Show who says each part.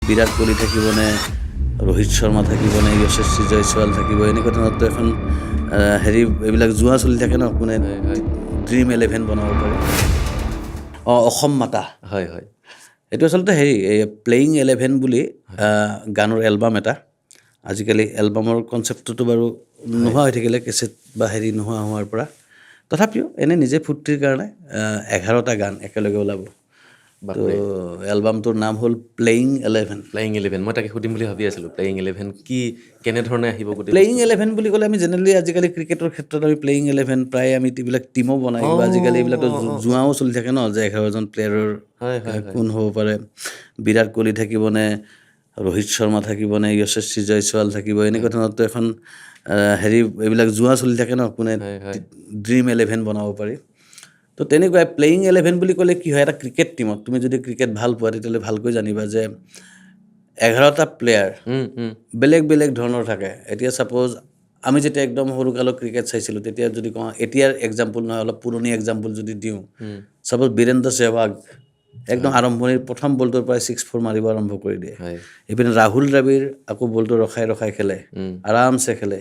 Speaker 1: বিৰাট কোহলি থাকিবনে, ৰোহিত শৰ্মা থাকিবনে, যশস্বী জয়ছোৱাল থাকিব, এনেকুৱা ধৰণৰতো এখন এইবিলাক জোৱা চলি থাকে ন, কোনে ড্ৰিম 11 বনাব পাৰে। অসম মাতা,
Speaker 2: হয় হয়,
Speaker 1: এইটো আচলতে প্লেয়িং 11 বুলি গানৰ এলবাম এটা। আজিকালি এলবামৰ কনচেপ্টটো বাৰু নোহোৱা হৈ থাকিলে, কেছেট বা নোহোৱা হোৱাৰ পৰা। তথাপিও এনেই নিজে ফূৰ্তিৰ কাৰণে 11টা গান একেলগে ওলাব। তো এলবামটোৰ নাম হ'ল প্লেয়িং 11।
Speaker 2: প্লেয়িং 11, মই তাকে সুধিম বুলি ভাবি আছিলোঁ, প্লেয়িং 11 কি, কেনেধৰণে আহিব গোটেই
Speaker 1: প্লেয়িং 11 বুলি ক'লে আমি জেনেৰেলি আজিকালি ক্ৰিকেটৰ ক্ষেত্ৰত আমি প্লেয়িং 11 প্ৰায় আমি এইবিলাক টিমো বনাই কিবা আজিকালি এইবিলাকতো জোৱাও চলি থাকে ন, যে 11জন প্লেয়াৰৰ কোন হ'ব পাৰে। বিৰাট কোহলি থাকিবনে, ৰোহিত শৰ্মা থাকিবনে, যশস্বী জয়ছোৱাল থাকিব, এনেকুৱা ধৰণৰতো এখন এইবিলাক জোৱা চলি থাকে ন, কোনে ড্ৰিম 11 বনাব পাৰি। তো তেনেকুৱাই প্লেয়িং 11 বুলি ক'লে কি হয়, এটা ক্ৰিকেট টিমত তুমি যদি ক্ৰিকেট ভাল পোৱা তেতিয়াহ'লে ভালকৈ জানিবা যে 11টা প্লেয়াৰ বেলেগ বেলেগ ধৰণৰ থাকে। এতিয়া ছাপ'জ আমি যেতিয়া একদম সৰুকালত ক্ৰিকেট চাইছিলোঁ, তেতিয়া যদি কওঁ, এতিয়াৰ এক্সাম্পল নহয়, অলপ পুৰণি এক্সাম্পল যদি দিওঁ, ছাপ'জ বীৰেন্দ্ৰ সেহৱাগ একদম আৰম্ভণিৰ প্ৰথম বলটোৰ পৰাই 6-4 মাৰিব আৰম্ভ কৰি দিয়ে। এইপিনে ৰাহুল দ্ৰাবিড় আকৌ বলটো ৰখাই ৰখাই খেলে, আৰামছে খেলে।